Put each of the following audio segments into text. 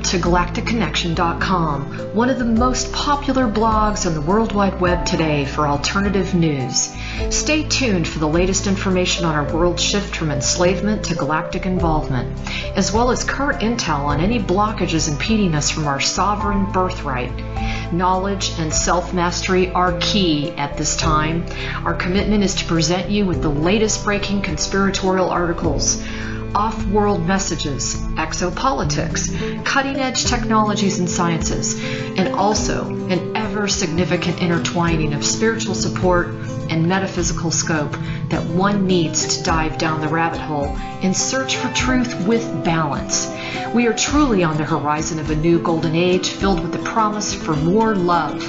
to galacticconnection.com, one of the most popular blogs on the World Wide Web today for alternative news. Stay tuned for the latest information on our world shift from enslavement to galactic involvement, as well as current intel on any blockages impeding us from our sovereign birthright. Knowledge and self-mastery are key at this time. Our commitment is to present you with the latest breaking conspiratorial articles, off-world messages, exopolitics, cutting-edge technologies and sciences, and also an ever-significant intertwining of spiritual support and metaphysical scope that one needs to dive down the rabbit hole in search for truth with balance. We are truly on the horizon of a new golden age filled with the promise for more love,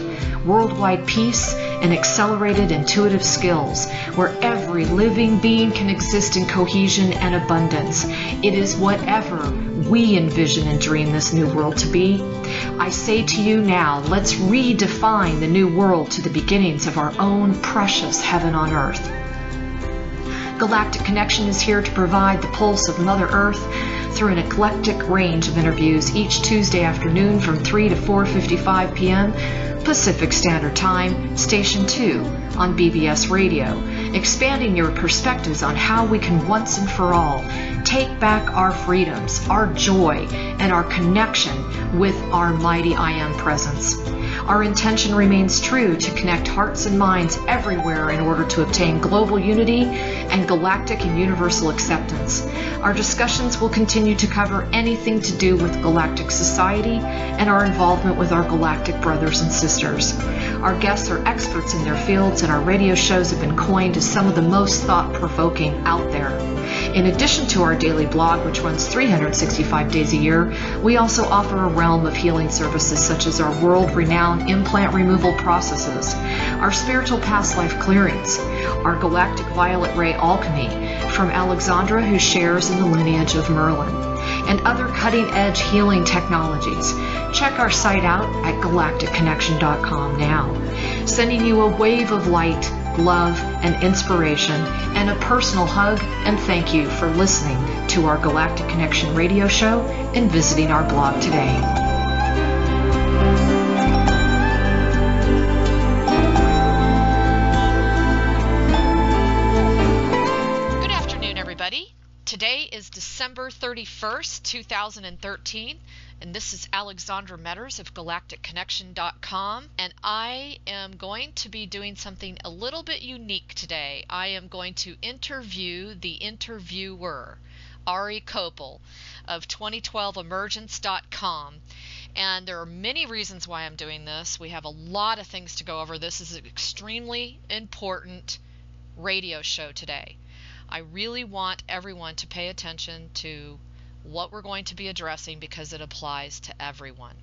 worldwide peace, and accelerated intuitive skills, where every living being can exist in cohesion and abundance. It is whatever we envision and dream this new world to be. I say to you now, let's redefine the new world to the beginnings of our own precious heaven on earth. Galactic Connection is here to provide the pulse of Mother Earth through an eclectic range of interviews each Tuesday afternoon from 3 to 4:55 p.m. Pacific Standard Time, Station 2 on BBS Radio, expanding your perspectives on how we can once and for all take back our freedoms, our joy, and our connection with our mighty I Am presence. Our intention remains true to connect hearts and minds everywhere in order to obtain global unity and galactic and universal acceptance. Our discussions will continue to cover anything to do with galactic society and our involvement with our galactic brothers and sisters. Our guests are experts in their fields, and our radio shows have been coined as some of the most thought-provoking out there. In addition to our daily blog, which runs 365 days a year, we also offer a realm of healing services such as our world-renowned implant removal processes, our spiritual past life clearings, our galactic violet ray alchemy from Alexandra, who shares in the lineage of Merlin, and other cutting-edge healing technologies. Check our site out at galacticconnection.com now, sending you a wave of light, love, and inspiration, and a personal hug and thank you for listening to our Galactic Connection radio show and visiting our blog today. Good afternoon, everybody. Today is December 31st, 2013. And this is Alexandra Metters of galacticconnection.com, and I am going to be doing something a little bit unique today. I am going to interview the interviewer, Ari Kopel of 2012emergence.com. And there are many reasons why I'm doing this. We have a lot of things to go over. This is an extremely important radio show today. I really want everyone to pay attention to what we're going to be addressing because it applies to everyone.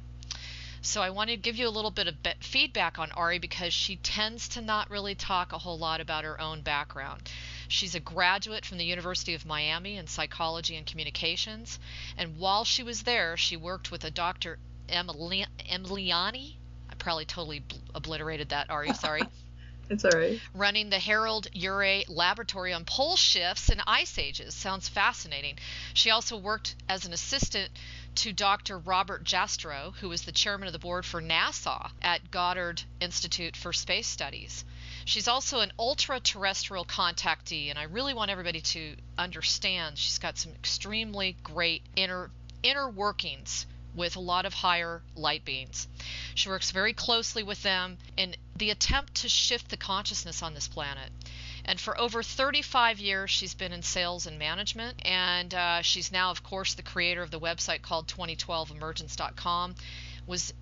So I want to give you a little bit of feedback on Ari because she tends to not really talk a whole lot about her own background. She's a graduate from the University of Miami in psychology and communications, and while she was there, she worked with a Dr. Emiliani. I probably totally obliterated that, Ari, sorry. It's all right. Running the Harold Urey laboratory on pole shifts and ice ages. Sounds fascinating. She also worked as an assistant to Dr. Robert Jastrow, who was the chairman of the board for NASA at Goddard Institute for Space Studies. She's also an ultraterrestrial contactee, and I really want everybody to understand she's got some extremely great inner workings with a lot of higher light beings. She works very closely with them in the attempt to shift the consciousness on this planet. And for over 35 years, she's been in sales and management, and she's now, of course, the creator of the website called 2012emergence.com.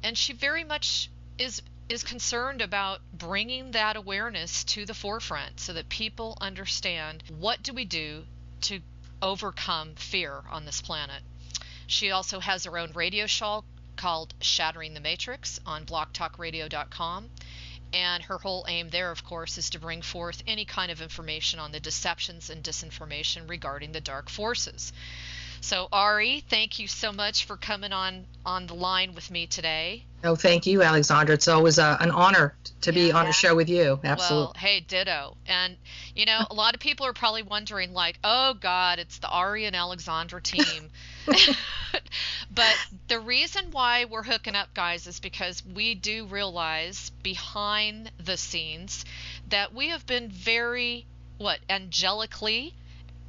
And she very much is concerned about bringing that awareness to the forefront so that people understand what do we do to overcome fear on this planet. She also has her own radio show called Shattering the Matrix on blogtalkradio.com. And her whole aim there, of course, is to bring forth any kind of information on the deceptions and disinformation regarding the dark forces. So, Ari, thank you so much for coming on the line with me today. Oh, thank you, Alexandra. It's always an honor to be on a show with you. Absolutely. Well, hey, ditto. And, you know, a lot of people are probably wondering, like, oh, God, it's the Ari and Alexandra team. But the reason why we're hooking up, guys, is because we do realize behind the scenes that we have been very, angelically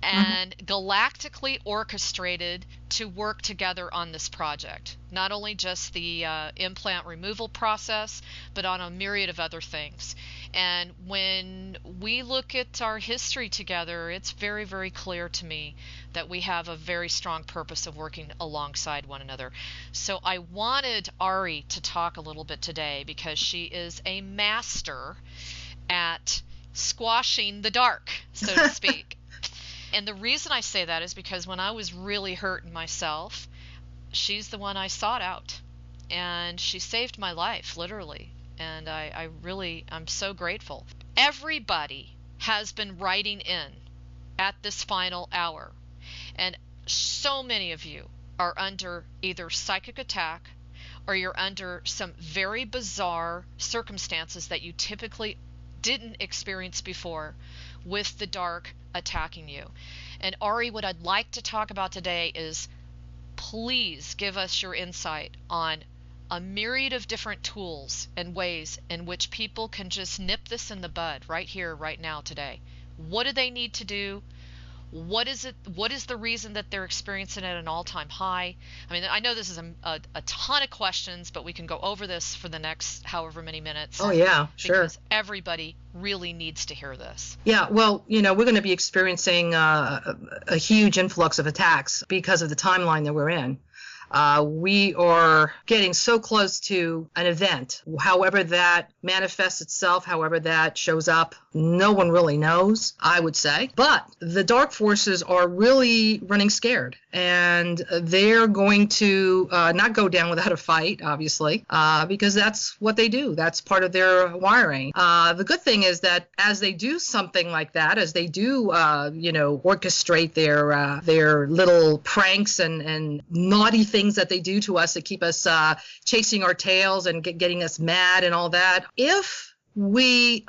and galactically orchestrated to work together on this project. Not only just the implant removal process, but on a myriad of other things. And when we look at our history together, it's very, very clear to me that we have a very strong purpose of working alongside one another. So I wanted Ari to talk a little bit today because she is a master at squashing the dark, so to speak. And the reason I say that is because when I was really hurting myself, she's the one I sought out. And she saved my life, literally. And I'm so grateful. Everybody has been writing in at this final hour. And so many of you are under either psychic attack or you're under some very bizarre circumstances that you typically didn't experience before with the dark attacking you. And Ari, what I'd like to talk about today is please give us your insight on a myriad of different tools and ways in which people can just nip this in the bud right here, right now, today. What do they need to do? What is it? What is the reason that they're experiencing it at an all-time high? I mean, I know this is a ton of questions, but we can go over this for the next however many minutes. Oh, yeah, sure. Because everybody really needs to hear this. Yeah, well, we're going to be experiencing a huge influx of attacks because of the timeline that we're in. We are getting so close to an event. However that manifests itself, however that shows up, no one really knows, I would say. But the dark forces are really running scared, and they're going to not go down without a fight, obviously, because that's what they do. That's part of their wiring. The good thing is that as they do something like that, as they do, orchestrate their little pranks and naughty things that they do to us that keep us chasing our tails and getting us mad and all that. If we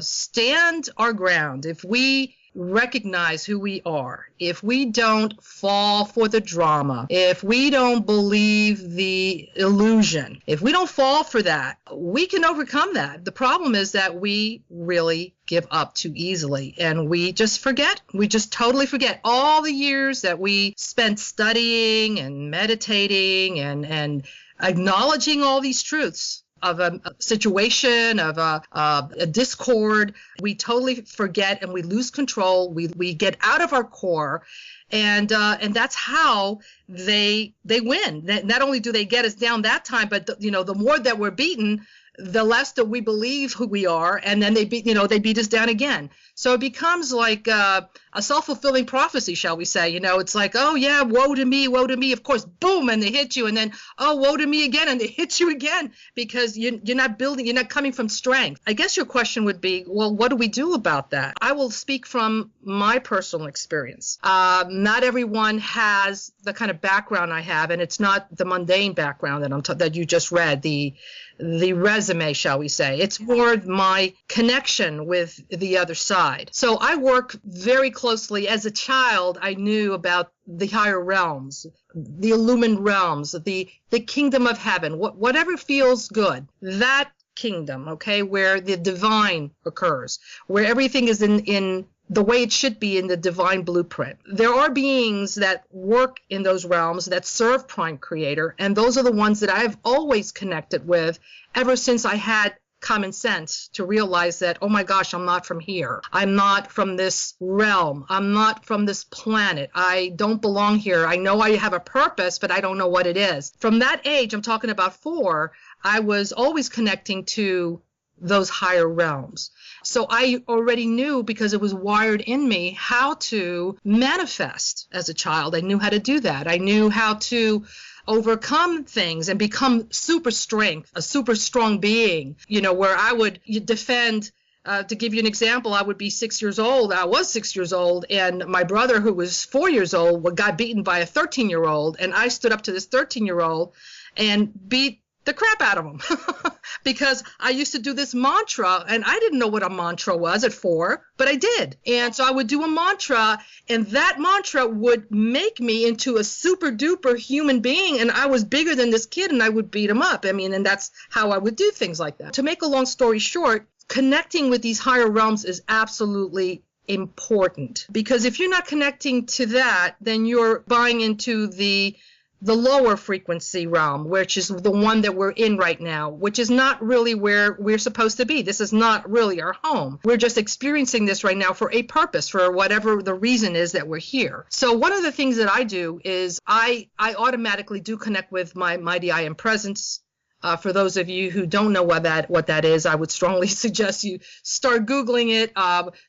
stand our ground, if we recognize who we are, if we don't fall for the drama, if we don't believe the illusion, if we don't fall for that, we can overcome that. The problem is that we really give up too easily, and we just forget. We just totally forget all the years that we spent studying and meditating and acknowledging all these truths of a situation, of a discord. We totally forget and we lose control. We get out of our core, and that's how they win. Not only do they get us down that time, but the more that we're beaten, the less that we believe who we are, and then they beat us down again. So it becomes like a self-fulfilling prophecy, shall we say? It's like, oh yeah, woe to me, of course, boom, and they hit you, and then, oh, woe to me again, and they hit you again, because you're not coming from strength. I guess your question would be, well, what do we do about that? I will speak from my personal experience. Not everyone has the kind of background I have, and it's not the mundane background that you just read, the resume, shall we say. It's more my connection with the other side. So I work very closely. As a child, I knew about the higher realms, the illumined realms, the kingdom of heaven, whatever feels good, that kingdom, okay, where the divine occurs, where everything is in the way it should be in the divine blueprint. There are beings that work in those realms that serve Prime Creator, and those are the ones that I've always connected with ever since I had common sense to realize that, oh my gosh, I'm not from here. I'm not from this realm. I'm not from this planet. I don't belong here. I know I have a purpose, but I don't know what it is. From that age, I'm talking about 4, I was always connecting to those higher realms. So I already knew, because it was wired in me, how to manifest as a child. I knew how to do that. I knew how to overcome things and become super strength, a super strong being, where I would defend. To give you an example, I would be 6 years old. I was 6 years old, and my brother, who was 4 years old, got beaten by a 13-year-old, and I stood up to this 13-year-old and beat the crap out of them because I used to do this mantra, and I didn't know what a mantra was at 4, but I did. And so I would do a mantra, and that mantra would make me into a super duper human being, and I was bigger than this kid, and I would beat him up. I mean, and that's how I would do things like that. To make a long story short, connecting with these higher realms is absolutely important, because if you're not connecting to that, then you're buying into the lower frequency realm, which is the one that we're in right now, which is not really where we're supposed to be. This is not really our home. We're just experiencing this right now for a purpose, for whatever the reason is that we're here. So one of the things that I do is I automatically do connect with my mighty I am presence. For those of you who don't know what that is, I would strongly suggest you start Googling it,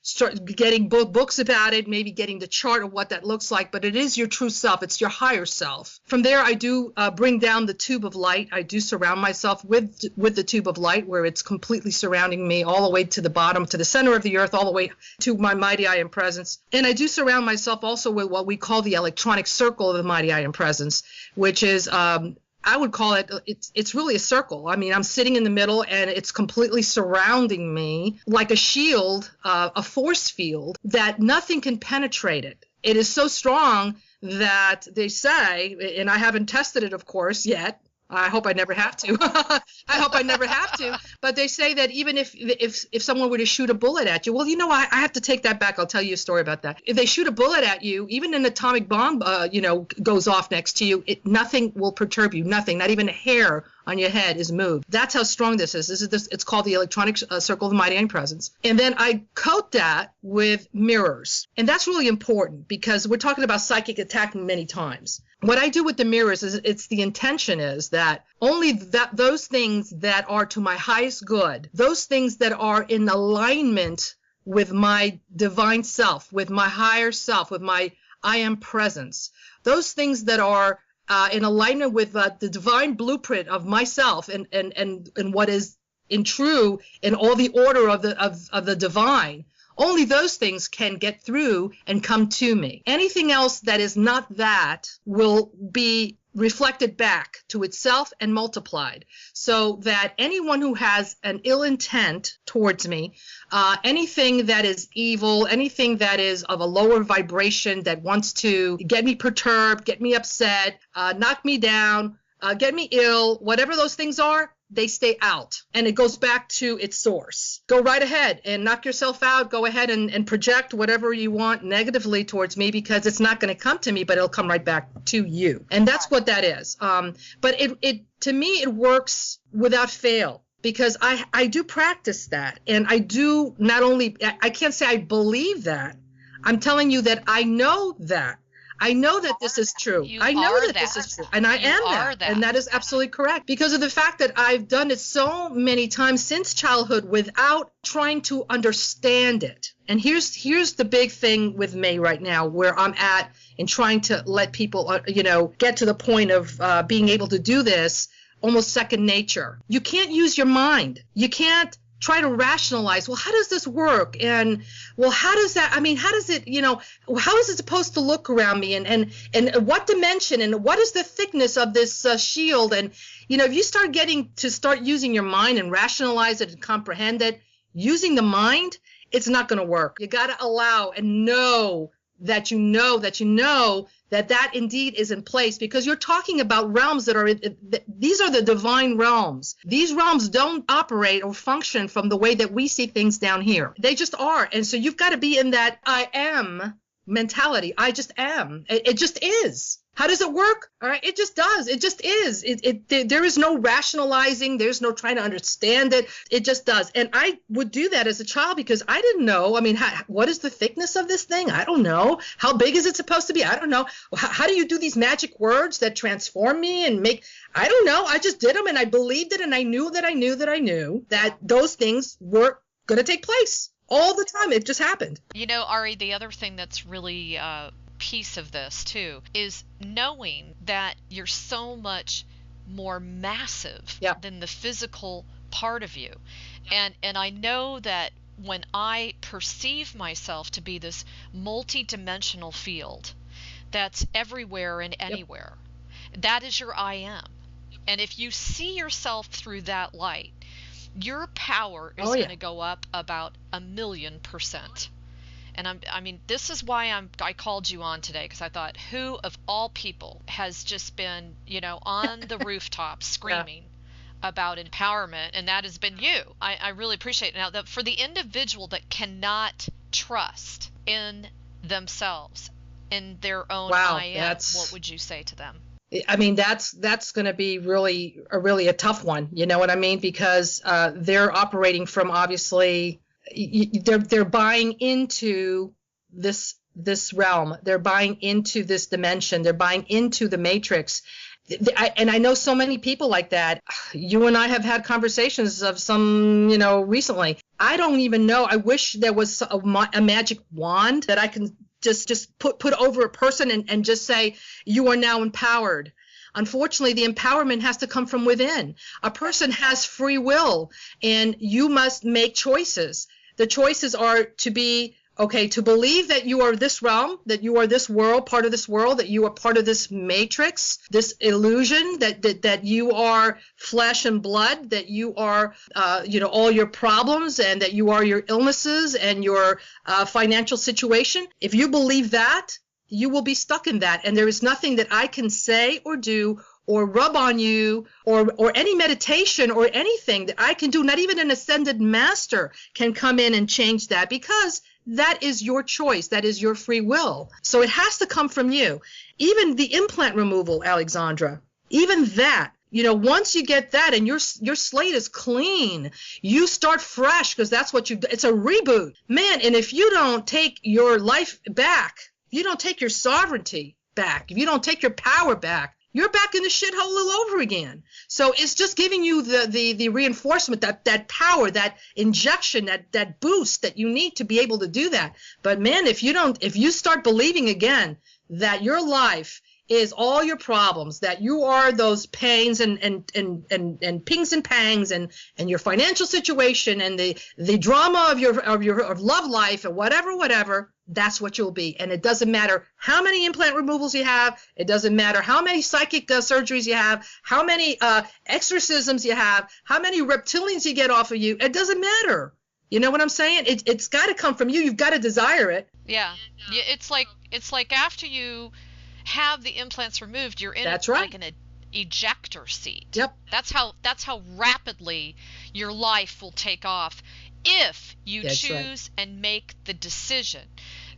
start getting books about it, maybe getting the chart of what that looks like. But it is your true self. It's your higher self. From there, I do bring down the tube of light. I do surround myself with the tube of light, where it's completely surrounding me all the way to the bottom, to the center of the earth, all the way to my mighty I am presence. And I do surround myself also with what we call the electronic circle of the mighty I am presence, which is I would call it, it's really a circle. I mean, I'm sitting in the middle, and it's completely surrounding me like a shield, a force field that nothing can penetrate it. It is so strong that they say, and I haven't tested it, of course, yet. I hope I never have to. I hope I never have to. But they say that even if someone were to shoot a bullet at you, well, you know, I have to take that back. I'll tell you a story about that. If they shoot a bullet at you, even an atomic bomb, goes off next to you, nothing will perturb you. Nothing, not even a hair on your head is moved. That's how strong this is. It's called the electronic circle of the mighty I am presence. And then I coat that with mirrors. And that's really important, because we're talking about psychic attack many times. What I do with the mirrors is the intention is that only those things that are to my highest good, those things that are in alignment with my divine self, with my higher self, with my I am presence, those things that are in alignment with the divine blueprint of myself and what is in true in all the order of the divine. Only those things can get through and come to me. Anything else that is not that will be reflected back to itself and multiplied, so that anyone who has an ill intent towards me, anything that is evil, anything that is of a lower vibration that wants to get me perturbed, get me upset, knock me down, get me ill, whatever those things are, they stay out, and it goes back to its source. Go right ahead and knock yourself out. Go ahead and project whatever you want negatively towards me, because it's not going to come to me, but it'll come right back to you. And that's what that is. But it to me, it works without fail, because I do practice that. And I do not only, I can't say I believe that. I'm telling you that I know that. I know that this is true. I know that this is true. And I am that. And that is absolutely correct, because of the fact that I've done it so many times since childhood without trying to understand it. And here's the big thing with me right now, where I'm at in trying to let people, get to the point of being able to do this almost second nature. You can't use your mind. You can't try to rationalize, well, how does this work? And, well, how does that, how does it, how is it supposed to look around me? And what dimension? And what is the thickness of this shield? And, if you start using your mind and rationalize it and comprehend it, using the mind, it's not going to work. You got to allow and know that that indeed is in place, because you're talking about realms that are, these are the divine realms. These realms don't operate or function from the way that we see things down here. They just are. And so you've got to be in that I am mentality. I just am. It just is. How does it work? All right. It just does. It just is. There is no rationalizing. There's no trying to understand it. It just does. And I would do that as a child, because I didn't know. What is the thickness of this thing? I don't know. How big is it supposed to be? I don't know. How do you do these magic words that transform me and make, I don't know. I just did them, and I believed it, and I knew that those things were going to take place all the time. It just happened. Ari, the other thing that's really piece of this too is knowing that you're so much more massive than the physical part of you. And I know that when I perceive myself to be this multi-dimensional field that's everywhere and anywhere, that is your I am. And if you see yourself through that light, your power is going to go up about 1,000,000%. And I mean, this is why I called you on today, because I thought, who of all people has just been, on the rooftop screaming about empowerment, and that has been you. I really appreciate it. Now, for the individual that cannot trust in themselves, in their own I am, what would you say to them? I mean, that's going to be really a tough one. You know what I mean? Because they're operating from, obviously, they're buying into this realm. They're buying into this dimension. They're buying into the matrix. And I know so many people like that. You and I have had conversations of some, recently. I don't even know. I wish there was a magic wand that I can just put over a person and just say, you are now empowered. Unfortunately, the empowerment has to come from within. A person has free will, and you must make choices. The choices are to believe that you are this realm, that you are this world, part of this world, that you are part of this matrix, this illusion, that you are flesh and blood, that you are, all your problems, and that you are your illnesses and your financial situation. If you believe that, you will be stuck in that. And there is nothing that I can say or do or rub on you or any meditation or anything that I can do. Not even an ascended master can come in and change that, because that is your choice. That is your free will. So it has to come from you. Even the implant removal, Alexandra, even that, once you get that and your slate is clean, you start fresh, because that's what it's a reboot. Man, and if you don't take your life back, you don't take your sovereignty back, if you don't take your power back, you're back in the shithole all over again. So it's just giving you the reinforcement, that power, that injection, that boost that you need to be able to do that. But man, if you start believing again that your life is all your problems, that you are those pains and pings and pangs and your financial situation and the drama of your love life and whatever, that's what you'll be. And it doesn't matter how many implant removals you have. It doesn't matter how many psychic surgeries you have, how many exorcisms you have, how many reptilians you get off of you. It doesn't matter. You know what I'm saying? It's got to come from you. You've got to desire it. Yeah. It's like after you have the implants removed, you're in like an ejector seat. Yep. That's how rapidly your life will take off if you choose and make the decision.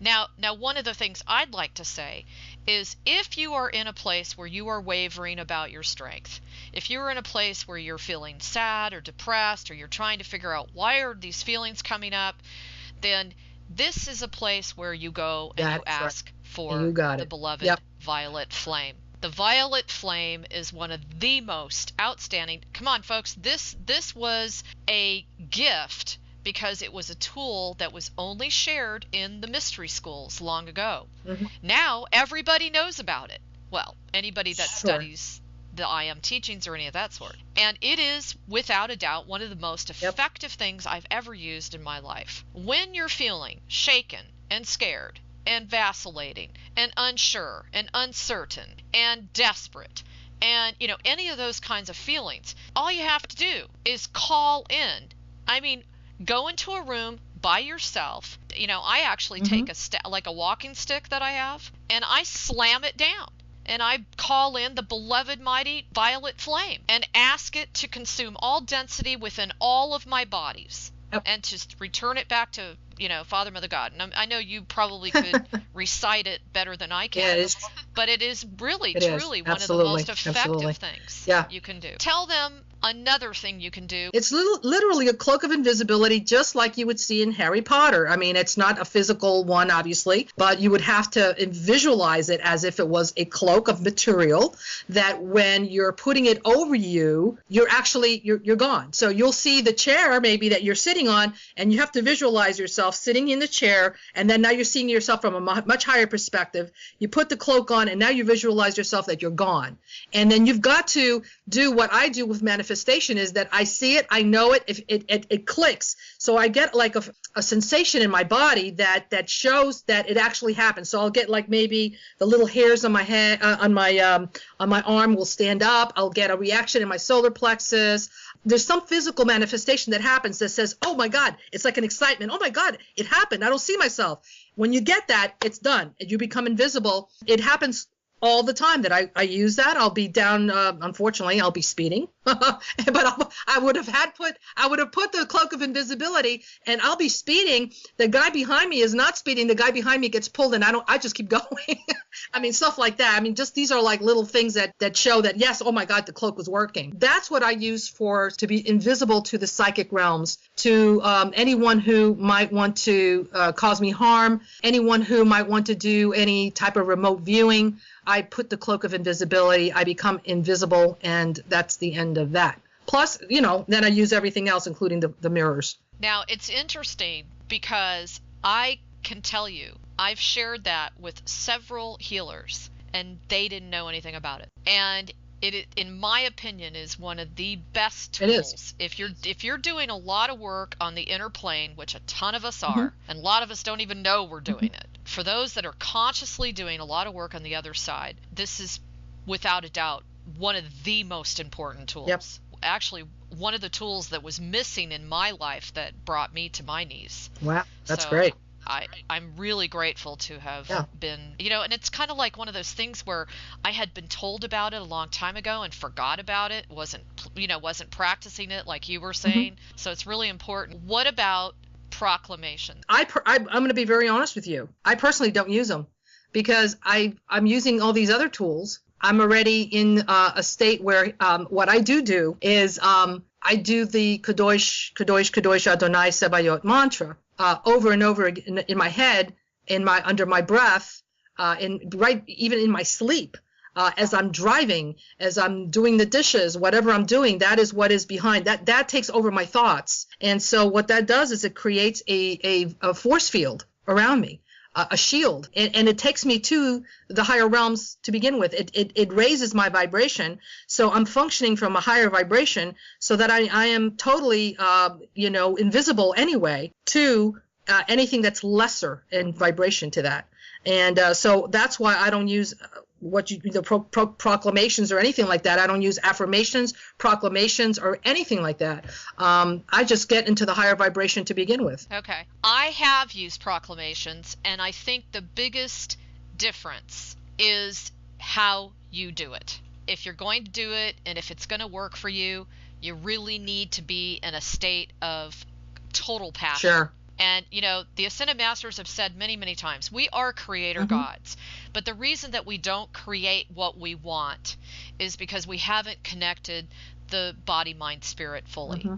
Now, one of the things I'd like to say is, if you are in a place where you are wavering about your strength, if you're in a place where you're feeling sad or depressed, or you're trying to figure out why are these feelings coming up, then this is a place where you go and you ask for the beloved violet flame. The violet flame is one of the most outstanding. Come on, folks. This was a gift, because it was a tool that was only shared in the mystery schools long ago. Mm-hmm. Now everybody knows about it. Well, anybody that studies the I Am teachings or any of that sort. And it is, without a doubt, one of the most effective things I've ever used in my life. When you're feeling shaken and scared and vacillating and unsure and uncertain and desperate and, any of those kinds of feelings, all you have to do is call in. I mean, go into a room by yourself. I actually take a walking stick that I have, and I slam it down, and I call in the beloved mighty violet flame and ask it to consume all density within all of my bodies and just return it back to, Father, Mother, God. And I know you probably could recite it better than I can, but it is truly one of the most effective things you can do. Tell them another thing you can do. It's literally a cloak of invisibility, just like you would see in Harry Potter. I mean, it's not a physical one, obviously, but you would have to visualize it as if it was a cloak of material that when you're putting it over you, you're gone. So you'll see the chair maybe that you're sitting on, and you have to visualize yourself sitting in the chair, and then now you're seeing yourself from a much higher perspective. You put the cloak on, and now you visualize yourself that you're gone. And then you've got to do what I do with manifestation. manifestation is that I see it, I know it, if it clicks. So I get like a sensation in my body that shows that it actually happens. So I'll get like maybe the little hairs on my head, on my arm will stand up. I'll get a reaction in my solar plexus. There's some physical manifestation that happens that says, oh my God, it's like an excitement. Oh my God, it happened. I don't see myself. When you get that, it's done. You become invisible. It happens all the time that I use that. I'll be down, unfortunately, I'll be speeding, but I would have put the cloak of invisibility, and I'll be speeding. The guy behind me is not speeding. The guy behind me gets pulled, and I just keep going. I mean, stuff like that. I mean, just these are like little things that show that, yes, oh my God, the cloak was working. That's what I use to be invisible to the psychic realms, to anyone who might want to cause me harm, anyone who might want to do any type of remote viewing. I put the cloak of invisibility, I become invisible, and that's the end of that. Plus, then I use everything else, including the mirrors. Now, it's interesting because I can tell you, I've shared that with several healers, and they didn't know anything about it. And it, in my opinion, is one of the best tools. It is. If you're doing a lot of work on the inner plane, which a ton of us are, and a lot of us don't even know we're doing it. For those that are consciously doing a lot of work on the other side, this is without a doubt one of the most important tools. Yep. Actually, one of the tools that was missing in my life that brought me to my knees. Wow, that's So great. I'm really grateful to have been, and it's kind of like one of those things where I had been told about it a long time ago and forgot about it, wasn't practicing it like you were saying. So it's really important. What about proclamations? I'm going to be very honest with you. I personally don't use them because I'm using all these other tools. I'm already in a state where what I do is I do the Kadosh, Kadosh, Kadosh Adonai Sebayot mantra over and over again in my head, under my breath, even in my sleep. As I'm driving, as I'm doing the dishes, whatever I'm doing, that is what is behind that. That takes over my thoughts. And so what that does is it creates a force field around me, a shield. And it takes me to the higher realms to begin with. It raises my vibration. So I'm functioning from a higher vibration so that I am totally, invisible anyway to anything that's lesser in vibration to that. And so that's why I don't use proclamations or anything like that. I don't use affirmations, proclamations, or anything like that. I just get into the higher vibration to begin with. Okay. I have used proclamations, and I think the biggest difference is how you do it. If you're going to do it, and if it's going to work for you, you really need to be in a state of total passion. Sure. And, the Ascended Masters have said many, many times, we are creator gods. But the reason that we don't create what we want is because we haven't connected the body, mind, spirit fully.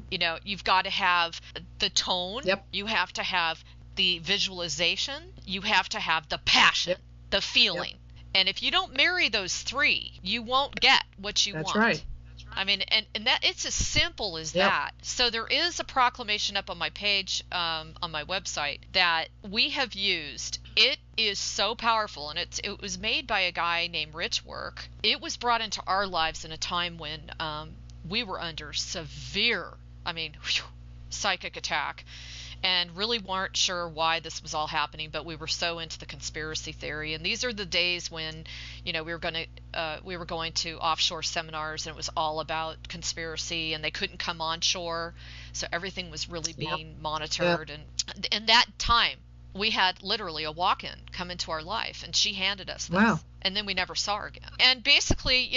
You've got to have the tone. Yep. You have to have the visualization. You have to have the passion, the feeling. Yep. And if you don't marry those three, you won't get what you want. That's right. I mean, and that it's as simple as that. So there is a proclamation up on my page, on my website, that we have used. It is so powerful, and it was made by a guy named Rich Work. It was brought into our lives in a time when we were under severe, psychic attack, and really weren't sure why this was all happening, but we were so into the conspiracy theory. And these are the days when, we were going to offshore seminars, and it was all about conspiracy, and they couldn't come onshore, so everything was really being monitored. And in that time, we had literally a walk-in come into our life, and she handed us this. Wow. And then we never saw her again. And basically,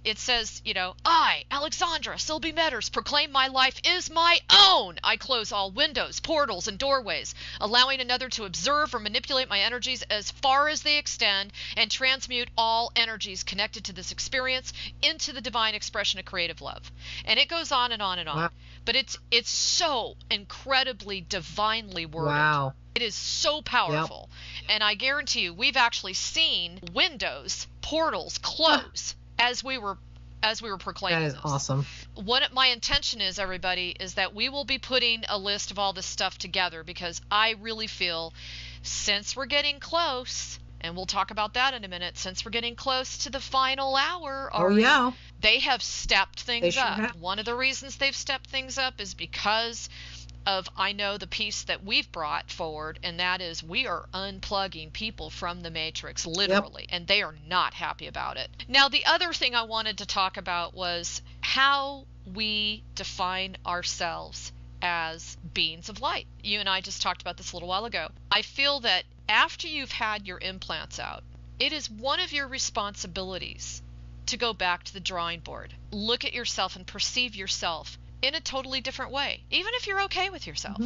it says, I, Alexandra Silby Metters, proclaim my life is my own. I close all windows, portals, and doorways, allowing another to observe or manipulate my energies as far as they extend, and transmute all energies connected to this experience into the divine expression of creative love. And it goes on and on and on. Wow. But it's so incredibly divinely worded. Wow. It is so powerful. Yep. And I guarantee you, we've actually seen windows, portals close as we were proclaiming. That is awesome. What my intention is, everybody, is that we will be putting a list of all this stuff together, because I really feel, since we're getting close, And we'll talk about that in a minute since we're getting close to the final hour. They have stepped things up. One of the reasons they've stepped things up is because of, I know, the piece that we've brought forward, and that is we are unplugging people from the matrix, literally, and they are not happy about it. Now, the other thing I wanted to talk about was how we define ourselves as beings of light. You and I just talked about this a little while ago. I feel that after you've had your implants out, it is one of your responsibilities to go back to the drawing board, look at yourself and perceive yourself in a totally different way, even if you're okay with yourself,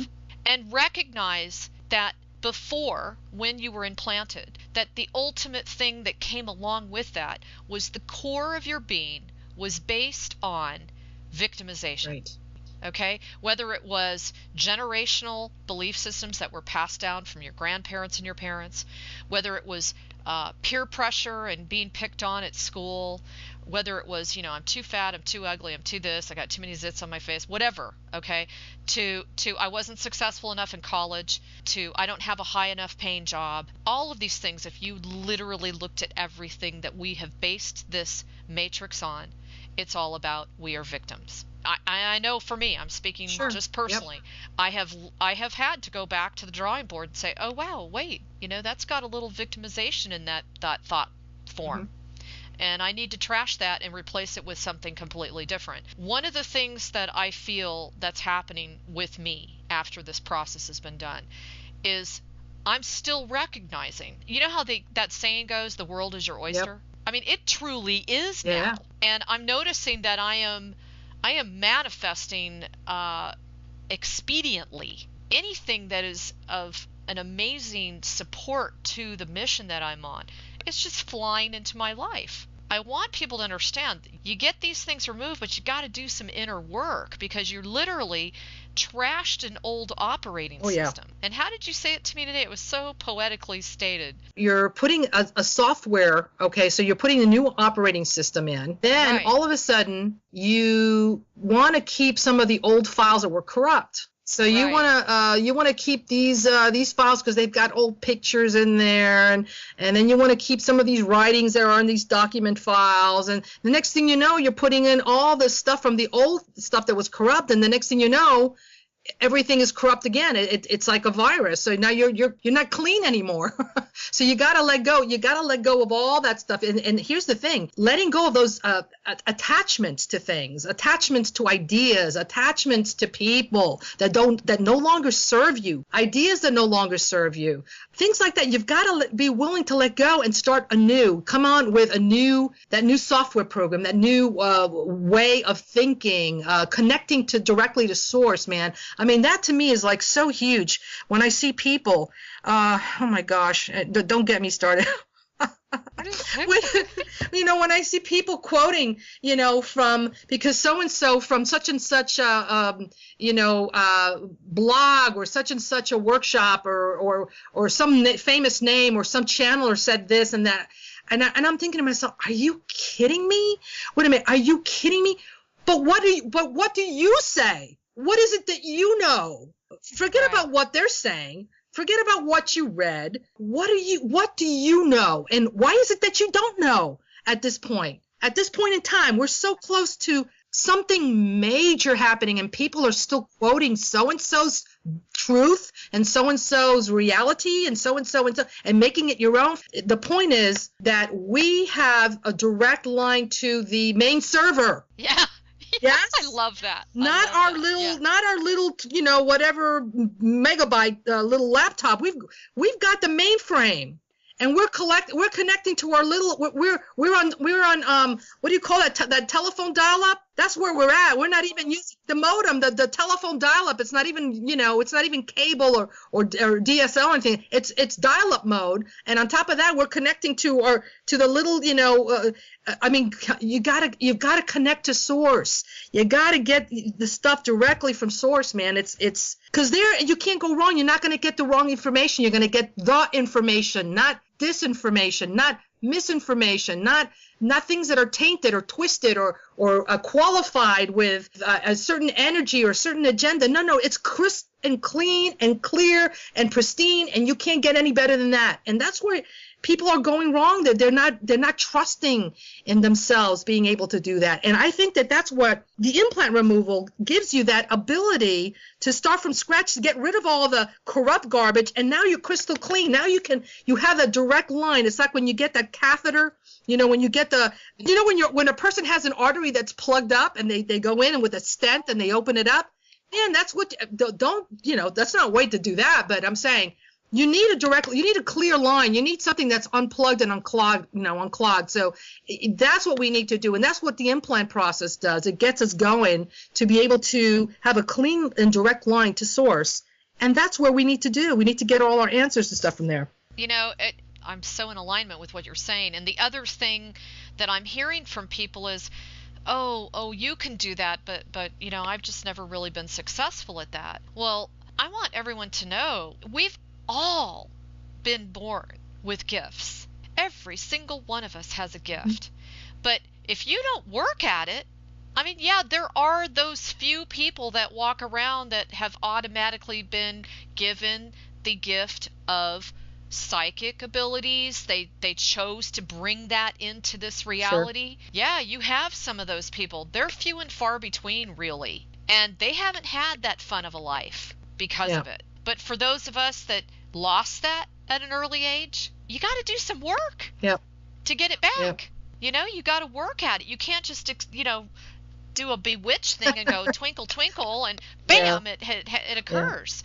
and recognize that before, when you were implanted, that the ultimate thing that came along with that was the core of your being was based on victimization. Right. Okay, whether it was generational belief systems that were passed down from your grandparents and your parents, whether it was peer pressure and being picked on at school, whether it was, I'm too fat, I'm too ugly, I'm too this, I got too many zits on my face, whatever, okay, to I wasn't successful enough in college, to I don't have a high enough paying job. All of these things, if you literally looked at everything that we have based this matrix on, it's all about we are victims. I know for me, I'm speaking just personally. Yep. I have had to go back to the drawing board and say, oh wow, wait, that's got a little victimization in that thought form. And I need to trash that and replace it with something completely different. One of the things that I feel that's happening with me after this process has been done is I'm still recognizing, how that saying goes, the world is your oyster? Yep. I mean, it truly is now. And I'm noticing that I am manifesting expediently anything that is of an amazing support to the mission that I'm on. It's just flying into my life. I want people to understand you get these things removed, but you got to do some inner work because you're literally trashed an old operating system. And how did you say it to me today? It was so poetically stated. You're putting a software, so you're putting a new operating system in. Then all of a sudden you want to keep some of the old files that were corrupt. So you want to keep these files because they've got old pictures in there, and then you want to keep some of these writings that are in these document files, and the next thing you know, you're putting in all the stuff from the old stuff that was corrupt, and the next thing you know, everything is corrupt again. It's like a virus. So now you're not clean anymore. So you got to let go. You got to let go of all that stuff. And here's the thing, letting go of those attachments to things, attachments to ideas, attachments to people that no longer serve you, ideas that no longer serve you, things like that. You've got to be willing to let go and start anew. Come on with that new software program, that new way of thinking, connecting directly to source, man. I mean, that to me is like so huge. When I see people, oh my gosh, don't get me started. When I see people quoting, because so-and-so from such and such a, blog or such and such a workshop or some famous name or some channeler said this and that. And I'm thinking to myself, are you kidding me? Wait a minute, are you kidding me? But what do you say? What is it that you know? Forget about what they're saying. Forget about what you read. What do you know? And why is it that you don't know at this point? At this point in time, we're so close to something major happening, and people are still quoting so-and-so's truth and so-and-so's reality and so-and-so and making it your own. The point is that we have a direct line to the main server. Yeah. Yes, I love that. Not our little, whatever megabyte little laptop. We've got the mainframe, and we're connecting to our little. We're on what do you call that telephone dial-up? That's where we're at. We're not even using the modem, the telephone dial-up. It's not even, it's not even cable or DSL or anything. It's dial-up mode, and on top of that, we're connecting to the little, you've got to connect to source. You got to get the stuff directly from source, man. It's because there you can't go wrong. You're not going to get the wrong information. You're going to get the information, not disinformation, not misinformation, not not things that are tainted or twisted or qualified with a certain energy or a certain agenda. No, it's crisp and clean and clear and pristine, and you can't get any better than that. And that's where people are going wrong. That they're not trusting in themselves being able to do that. And I think that that's what the implant removal gives you, that ability to start from scratch, to get rid of all the corrupt garbage, and now you're crystal clean. Now you have a direct line. It's like when you get that catheter, when you get when a person has an artery that's plugged up and they go in and with a stent and they open it up. Man, that's what that's not a way to do that, but I'm saying you need a clear line. You need something that's unplugged and unclogged. So that's what we need to do. And that's what the implant process does. It gets us going to be able to have a clean and direct line to source. And that's what we need to do. We need to get all our answers and stuff from there. I'm so in alignment with what you're saying. And the other thing that I'm hearing from people is, oh, you can do that, but I've just never really been successful at that. Well, I want everyone to know we've all been born with gifts. Every single one of us has a gift. But if you don't work at it, there are those few people that walk around that have automatically been given the gift of psychic abilities. They chose to bring that into this reality. Sure. Yeah, you have some of those people. They're few and far between, really. And they haven't had that fun of a life because of it. But for those of us that lost that at an early age, you got to do some work to get it back. You got to work at it. You can't just, do a bewitched thing and go twinkle, twinkle, and bam, it occurs.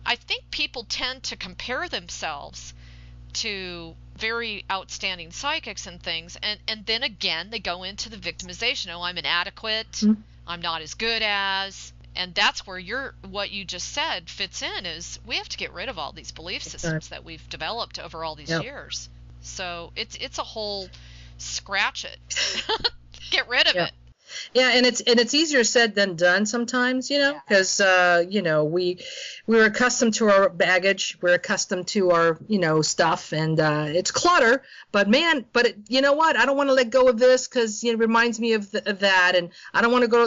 I think people tend to compare themselves to very outstanding psychics and things, and then again they go into the victimization. Oh, I'm inadequate. I'm not as good as. And that's where what you just said fits in, is we have to get rid of all these belief systems that we've developed over all these years. So it's a whole scratch it, get rid of it. Yeah, and it's easier said than done sometimes, because we're accustomed to our baggage, we're accustomed to our stuff, and it's clutter. But man, you know what? I don't want to let go of this because it reminds me of that, and I don't want to go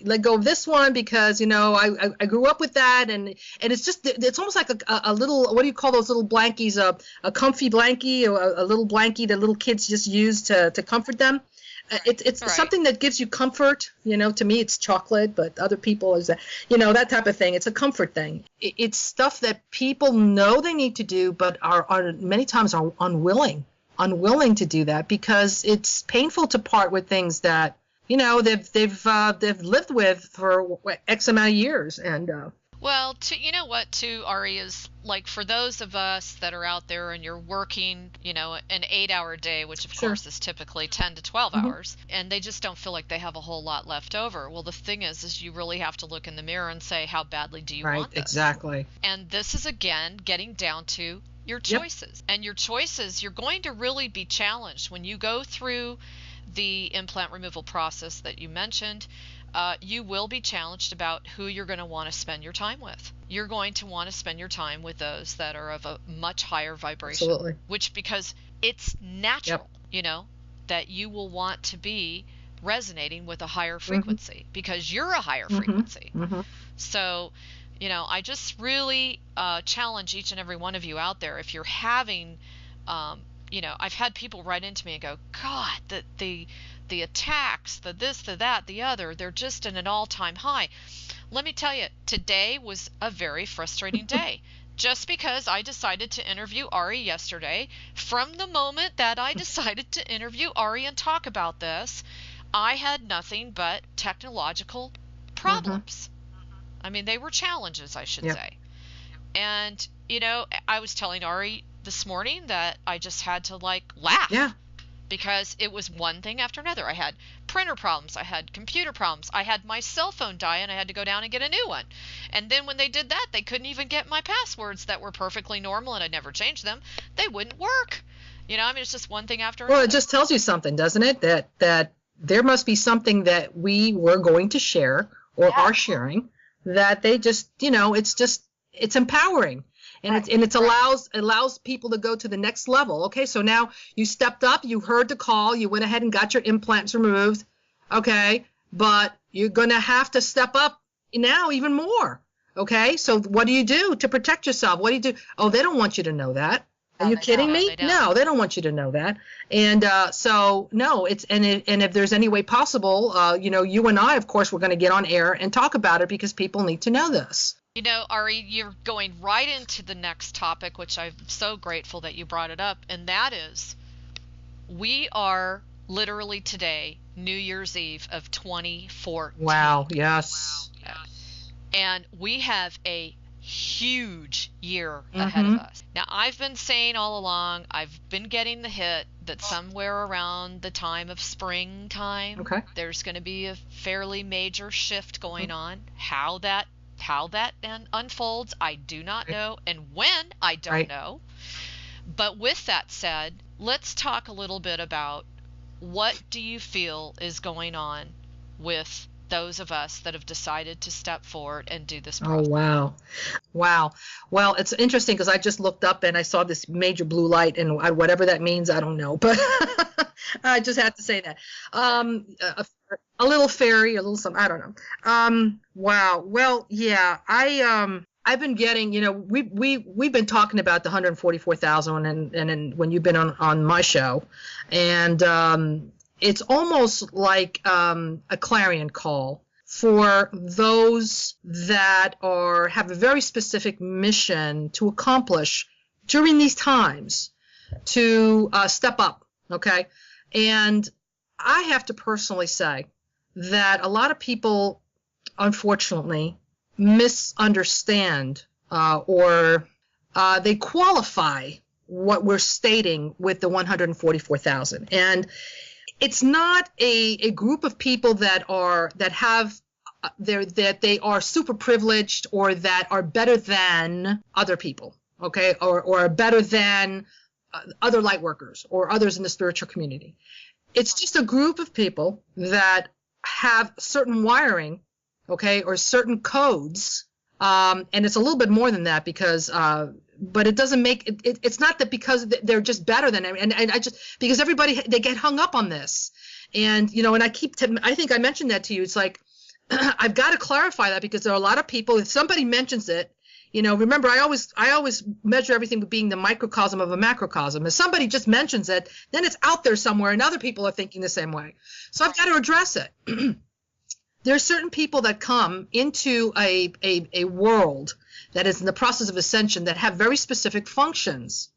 let go of this one because I grew up with that, and it's almost like a little, what do you call those little blankies? A comfy blankie, or a little blankie that little kids just use to comfort them. It's right. Something that gives you comfort. To me, it's chocolate, but other people is that type of thing. It's a comfort thing. It's stuff that people know they need to do, but are many times are unwilling to do that because it's painful to part with things that they've lived with for X amount of years. And well, too, Ari, is like for those of us that are out there and you're working, an 8-hour day, which of course is typically 10 to 12 hours, and they just don't feel like they have a whole lot left over. Well, the thing is you really have to look in the mirror and say, how badly do you want this? Exactly. And this is, again, getting down to your choices. And your choices, you're going to really be challenged when you go through the implant removal process that you mentioned. You will be challenged about who you're going to want to spend your time with. You're going to want to spend your time with those that are of a much higher vibration. Absolutely. Because it's natural, that you will want to be resonating with a higher frequency because you're a higher frequency. So, I just really challenge each and every one of you out there. If you're having, I've had people write into me and go, God, the attacks, the this, the that, the other, they're just in an all-time high. Let me tell you, today was a very frustrating day. Just because I decided to interview Ari yesterday, from the moment that I decided to interview Ari and talk about this, I had nothing but technological problems. They were challenges, I should say. And, I was telling Ari this morning that I just had to laugh. Yeah. Because it was one thing after another. I had printer problems. I had computer problems. I had my cell phone die and I had to go down and get a new one. And then when they did that, they couldn't even get my passwords that were perfectly normal and I never changed them. They wouldn't work. It's just one thing after another. Well, it just tells you something, doesn't it? That there must be something that we were going to share or are sharing that they just, it's empowering. and it allows people to go to the next level. Okay, so now you stepped up, you heard the call, you went ahead and got your implants removed. Okay, but you're going to have to step up now even more. Okay, so what do you do to protect yourself? What do you do? Oh, they don't want you to know that. Are you kidding me? No, they don't want you to know that. And so no, and if there's any way possible, you and I, of course, we're going to get on air and talk about it because people need to know this. Ari, you're going right into the next topic, which I'm so grateful that you brought it up, and that is, we are literally today, New Year's Eve of 2014. Wow, yes. And we have a huge year ahead of us. Now, I've been saying all along, I've been getting the hit that somewhere around the time of springtime, there's going to be a fairly major shift going on. How that unfolds, I do not know, and when, I don't know. But with that said, let's talk a little bit about what do you feel is going on with those of us that have decided to step forward and do this process. Oh, wow. Well, it's interesting because I just looked up and I saw this major blue light, and whatever that means, I don't know, but I just had to say that. A little fairy, a little something, I don't know. Wow. Well, yeah, I've been getting, we've been talking about the 144,000 and when you've been on my show, and it's almost like a clarion call for those that have a very specific mission to accomplish during these times to step up, okay? And I have to personally say that a lot of people, unfortunately, misunderstand or they qualify what we're stating with the 144,000. And it's not a group of people that they are super privileged or that are better than other people, okay, or better than other light workers or others in the spiritual community. It's just a group of people that have certain wiring, okay, or certain codes, and it's a little bit more than that because but it doesn't make it. It's not that because they're just better than and I just because everybody they get hung up on this, and and I think I mentioned that to you. It's like I've got to clarify that because there are a lot of people. If somebody mentions it, remember I always measure everything with being the microcosm of a macrocosm. If somebody just mentions it, then it's out there somewhere, and other people are thinking the same way. So I've got to address it. There are certain people that come into a world that is in the process of ascension that have very specific functions.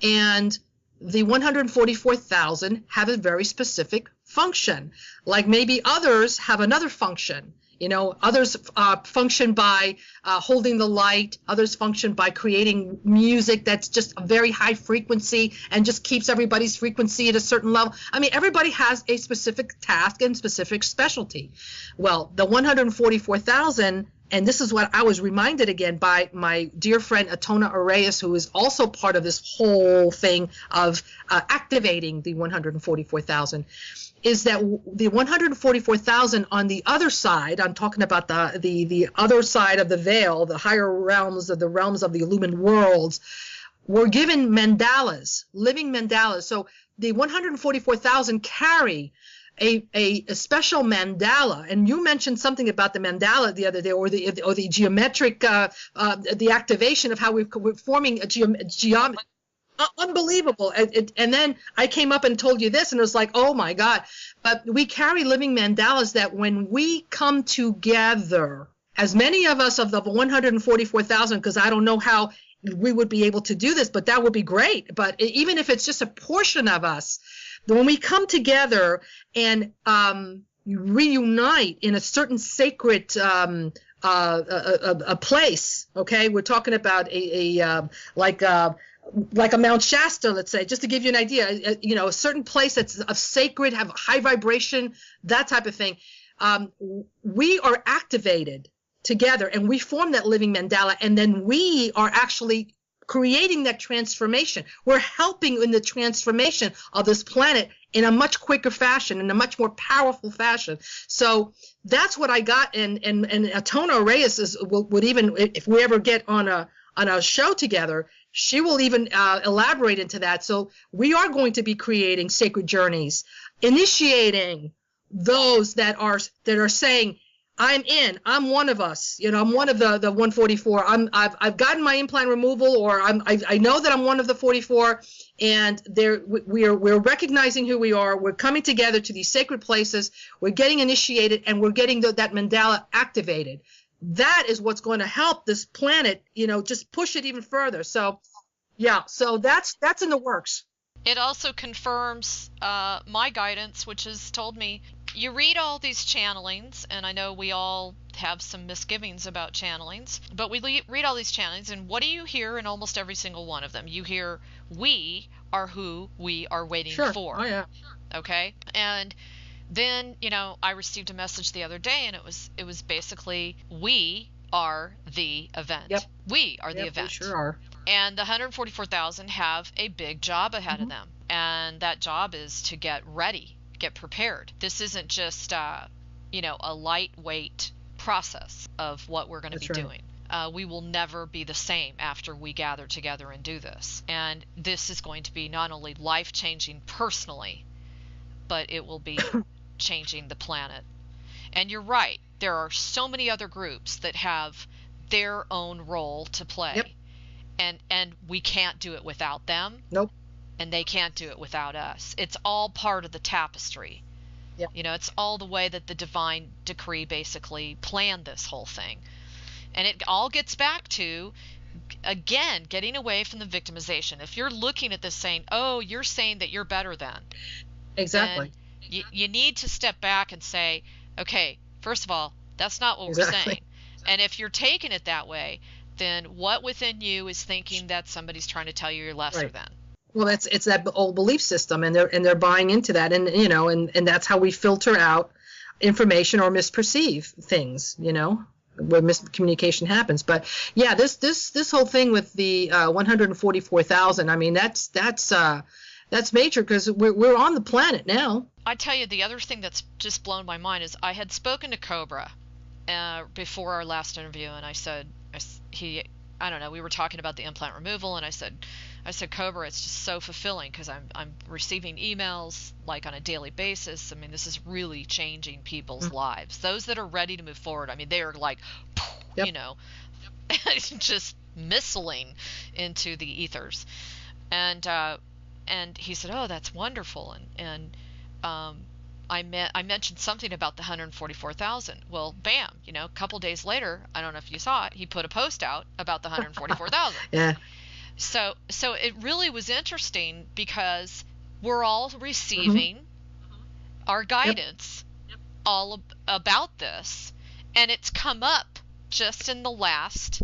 And the 144,000 have a very specific function. Like maybe others have another function. Others function by holding the light. Others function by creating music that's just a very high frequency and just keeps everybody's frequency at a certain level. I mean, everybody has a specific task and specific specialty. Well, the 144,000, and this is what I was reminded again by my dear friend Atona Arrayas, who is also part of this whole thing of activating the 144,000. Is that the 144,000 on the other side? I'm talking about the other side of the veil, the higher realms of the illumined worlds, were given mandalas, living mandalas. So the 144,000 carry a special mandala, and you mentioned something about the mandala the other day, or the geometric the activation of how we're forming a geometry. Unbelievable. And then I came up and told you this, and it was like, oh my God. But we carry living mandalas that when we come together, as many of us of the 144,000, because I don't know how we would be able to do this, but that would be great. But even if it's just a portion of us, when we come together and reunite in a certain sacred a place, okay, we're talking about like a Mount Shasta, let's say, just to give you an idea, a certain place that's of sacred, have high vibration, that type of thing. We are activated together and we form that living mandala, and then we are actually creating that transformation. We're helping in the transformation of this planet in a much quicker fashion, in a much more powerful fashion. So that's what I got. And Atona Arrayas would even, if we ever get on on a show together, she will even elaborate into that. So we are going to be creating sacred journeys, initiating those that are saying, I'm in. I'm one of us. I'm one of the 144. I've gotten my implant removal, or I know that I'm one of the 44. And we're recognizing who we are. We're coming together to these sacred places. We're getting initiated, and we're getting that mandala activated. That is what's going to help this planet, just push it even further. So, yeah. So that's in the works. It also confirms my guidance, which has told me, you read all these channelings, and I know we all have some misgivings about channelings, but we read all these channelings, and what do you hear in almost every single one of them? You hear, we are who we are waiting for. Oh, yeah. Okay? And then, I received a message the other day, and it was basically, we are the event. Yep. We are the event. We sure are. And the 144,000 have a big job ahead of them. And that job is to get ready, get prepared. This isn't just, a lightweight process of what we're going to be doing. We will never be the same after we gather together and do this. And this is going to be not only life-changing personally, but it will be changing the planet. And you're right. There are so many other groups that have their own role to play. Yep. And we can't do it without them. Nope. And they can't do it without us. It's all part of the tapestry. Yep. It's all the way that the divine decree basically planned this whole thing. And it all gets back to, again, getting away from the victimization. If you're looking at this saying, oh, you're saying that you're better than. Exactly. You need to step back and say, okay, first of all, that's not what we're saying. And if you're taking it that way, then what within you is thinking that somebody's trying to tell you you're lesser than? Well, it's that old belief system, and they're buying into that, and and that's how we filter out information or misperceive things, where miscommunication happens. But yeah, this whole thing with the 144,000, I mean, that's major, because we're on the planet now. I tell you, the other thing that's just blown my mind is I had spoken to Cobra before our last interview, and I said, I don't know, we were talking about the implant removal, and I said, Cobra, it's just so fulfilling, because I'm receiving emails like on a daily basis. I mean, this is really changing people's lives. Those that are ready to move forward, I mean, they are like, just missiling into the ethers. And he said, oh, that's wonderful. And I mentioned something about the 144,000. Well, bam, a couple days later, I don't know if you saw it, he put a post out about the 144,000. Yeah. So it really was interesting, because we're all receiving our guidance all about this, and it's come up just in the last,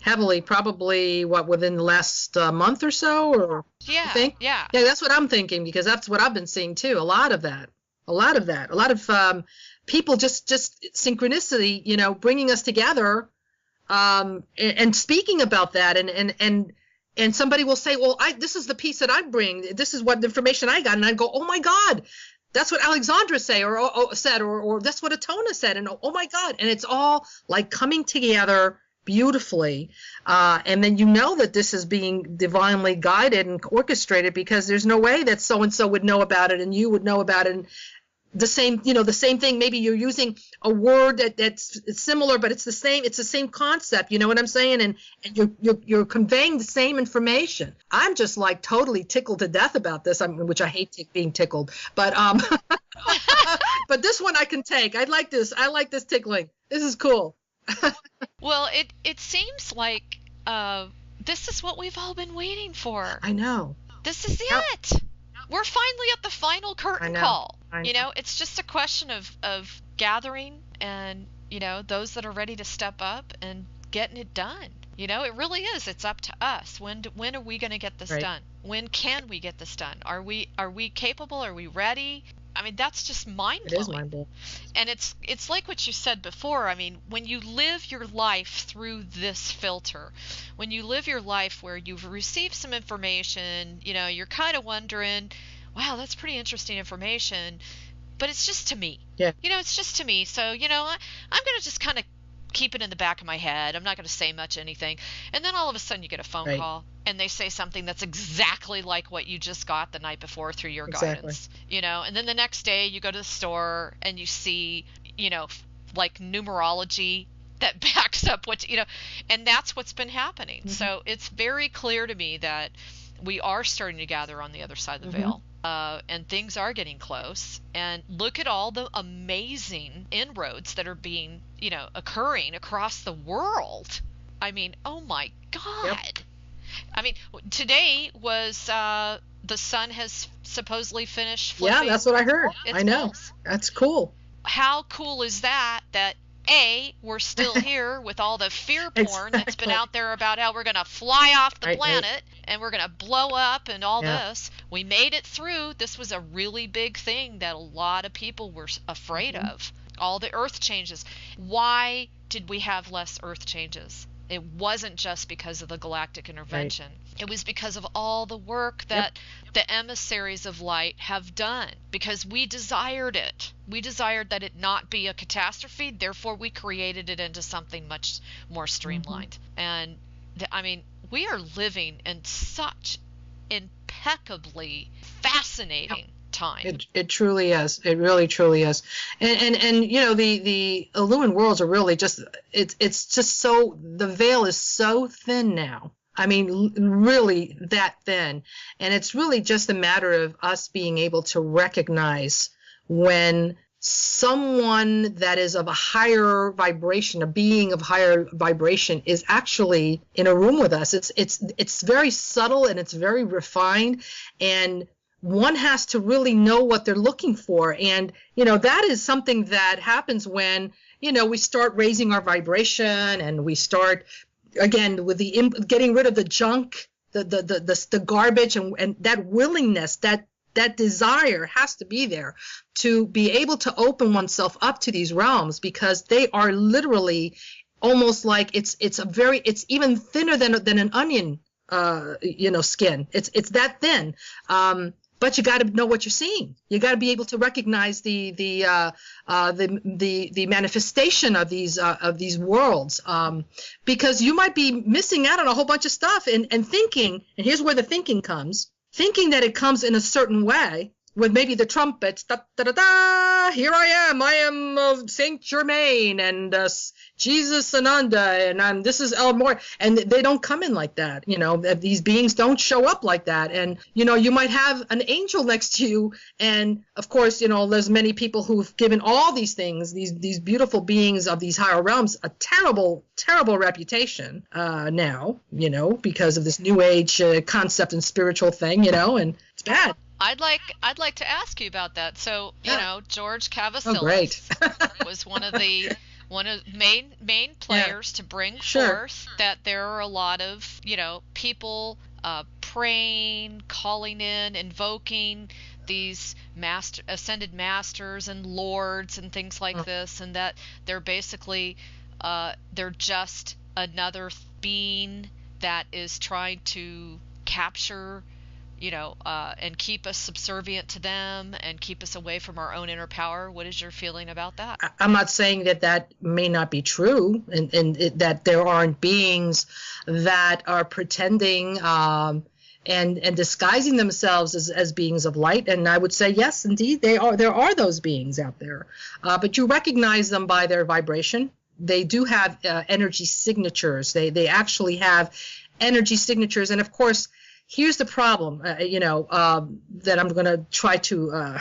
heavily, probably within the last month or so, or yeah, you think? Yeah, that's what I'm thinking, because that's what I've been seeing too. A lot of people just synchronicity, bringing us together, and speaking about that, and somebody will say, well, this is the piece that I bring, this is what information I got, and I go, oh my God, that's what Alexandra said, or that's what Atona said, and oh my God, and it's all like coming together beautifully, and then that this is being divinely guided and orchestrated, because there's no way that so and so would know about it and you would know about it, and the same thing. Maybe you're using a word that's similar, but it's the same concept. You know what I'm saying? And you're conveying the same information. I'm just like totally tickled to death about this. Which I hate being tickled, but but this one I can take. I like this tickling. This is cool. Well, it seems like this is what we've all been waiting for. I know. This is it. We're finally at the final curtain call. It's just a question of gathering and, those that are ready to step up and getting it done. It really is. It's up to us. When are we going to get this done? When can we get this done? Are we capable? Are we ready? I mean, that's just mind-blowing. It is mind-blowing. And it's like what you said before. I mean, when you live your life through this filter, when you live your life where you've received some information, you're kind of wondering, wow, that's pretty interesting information, but it's just to me. Yeah. It's just to me. So, I'm going to just kind of keep it in the back of my head. I'm not going to say much anything. And then all of a sudden you get a phone call and they say something that's exactly like what you just got the night before through your guidance, and then the next day you go to the store and you see, like numerology that backs up what, and that's what's been happening. Mm-hmm. So it's very clear to me that we are starting to gather on the other side of the veil. And things are getting close. And look at all the amazing inroads that are being, occurring across the world. I mean, oh my God. Yep. I mean, today was the sun has supposedly finished flipping. Yeah, that's what I heard. I know. Poles. That's cool. How cool is that? A, we're still here with all the fear porn that's been out there about how we're going to fly off the planet and we're going to blow up and all this. We made it through. This was a really big thing that a lot of people were afraid of. All the earth changes. Why did we have less earth changes? It wasn't just because of the galactic intervention. It was because of all the work that the emissaries of light have done, because we desired it. We desired that it not be a catastrophe. Therefore, we created it into something much more streamlined. And we are living in such impeccably fascinating time. It truly is. It really truly is. And the Illumined worlds are really just, it's just so, the veil is so thin now. I mean, really that thin. And it's really just a matter of us being able to recognize when someone that is of a higher vibration, a being of higher vibration, is actually in a room with us. It's very subtle and it's very refined, and one has to really know what they're looking for. And, that is something that happens when, we start raising our vibration and we start, again, with the getting rid of the junk, the garbage, and that willingness, that desire has to be there to be able to open oneself up to these realms, because they are literally almost like it's even thinner than an onion, skin. It's that thin. But you got to know what you're seeing. You got to be able to recognize the manifestation of these worlds, because you might be missing out on a whole bunch of stuff and thinking. And here's where the thinking comes: thinking that it comes in a certain way, with maybe the trumpets, da da da da. Here I am of Saint Germain and Jesus Ananda, and this is Elmore, and they don't come in like that. These beings don't show up like that. And you might have an angel next to you, and of course, there's many people who've given all these things, these beautiful beings of these higher realms, a terrible reputation now, because of this new age concept and spiritual thing, and it's bad. I'd like to ask you about that. So, George Cavasilis was one of the main players to bring forth that there are a lot of, people praying, calling in, invoking these ascended masters and lords and things like this, and that they're basically they're just another being that is trying to capture, and keep us subservient to them and keep us away from our own inner power. What is your feeling about that? I'm not saying that may not be true, and that there aren't beings that are pretending and disguising themselves as beings of light. And I would say, yes, indeed, there are those beings out there. But you recognize them by their vibration. They do have energy signatures. They actually have energy signatures. And of course, here's the problem, that I'm going to try to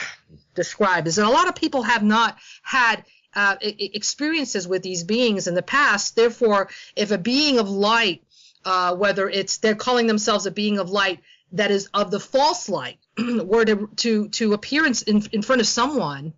describe, is that a lot of people have not had experiences with these beings in the past. Therefore, if a being of light, whether they're calling themselves a being of light that is of the false light, were to appear in front of someone,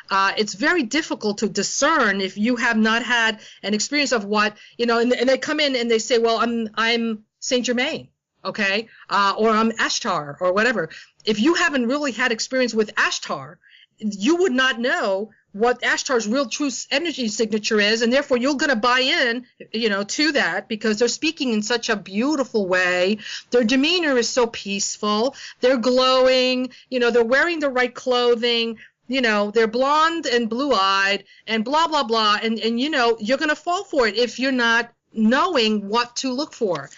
it's very difficult to discern if you have not had an experience of what, and they come in and they say, well, I'm Saint Germain. Okay, or I'm Ashtar or whatever. If you haven't really had experience with Ashtar, you would not know what Ashtar's real true energy signature is, and therefore you're going to buy in, to that, because they're speaking in such a beautiful way. Their demeanor is so peaceful. They're glowing. They're wearing the right clothing. they're blonde and blue-eyed and blah, blah, blah. And you're going to fall for it if you're not knowing what to look for.